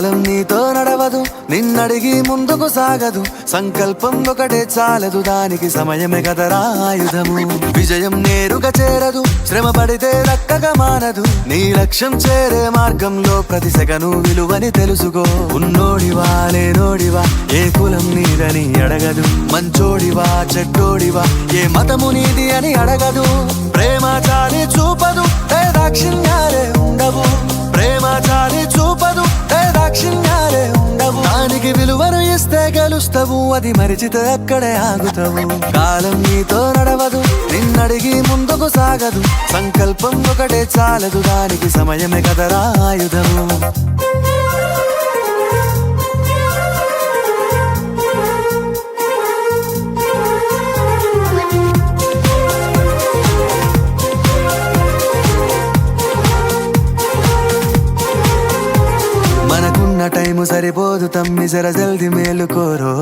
కాలం నీతో నడవదు, నిన్నడిగి ముందుకు సాగదు. సంకల్పం ఒకటే చాలదు, దానికి సమయమే కదరా ఆయుధము. విజయం నేరుగా చేరదు, శ్రమ పడితే దక్కగా మానదు. నీ లక్ష్యం చేరే మార్గంలో ప్రతి సెకను విలువని తెలుసుకో. ఉన్నోడివా లేనోడివా, ఏ కులం నీదని అడగదు. మంచోడివా చెడ్డోడివా, ఏ మతము నీది అని అడగదు. ప్రేమ చాలి చూపదు, దాక్షిణ్యాలే ఉండవు. ప్రేమ చాలి చూపదు, దాక్షిణ్యాలే ఉండవు. దానికి విలువను ఇస్తే గెలుస్తావు, అది మరిచితే అక్కడే ఆగుతావు. కాలం నీతో నడవదు, నిన్నడిగి ముందుకు సాగదు. సంకల్పం ఒకటే చాలదు, దానికి సమయమే కదరా ఆయుధము. మనకున్న టైము సరిపోదు తమ్మి, జర జల్ది మేలుకోరో.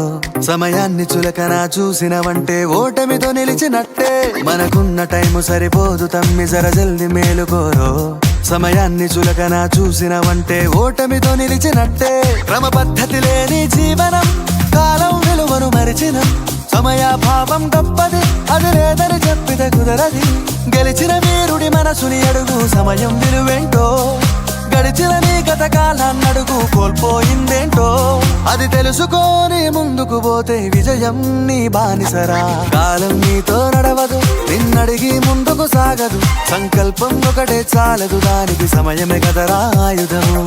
సమయాన్ని చులకన చూసినవంటే ఓటమితో నిలిచినట్టే. మనకున్న టైము సరిపోదు తమ్మి, జర జల్ది మేలుకోరో. సమయాన్ని చులకన చూసినవంటే ఓటమితో నిలిచినట్టే. క్రమ పద్ధతి లేని జీవనం, కాలం విలువను మరిచిన. సమయాభావం గొప్పది, అది లేదని చెప్పితే కుదరది. గెలిచిన వీరుడి మనసుని అడుగు, సమయం విలువేంటో. గడిచిన నీ గత కాలాన్నడుగు, కోల్పోయిందేంటో. అది తెలుసుకొని ముందుకు పోతే విజయం నీ బానిసరా. కాలం నీతో నడవదు, నిన్నడిగి ముందుకు సాగదు. సంకల్పం ఒకటే చాలదు, దానికి సమయమే కదరా ఆయుధము.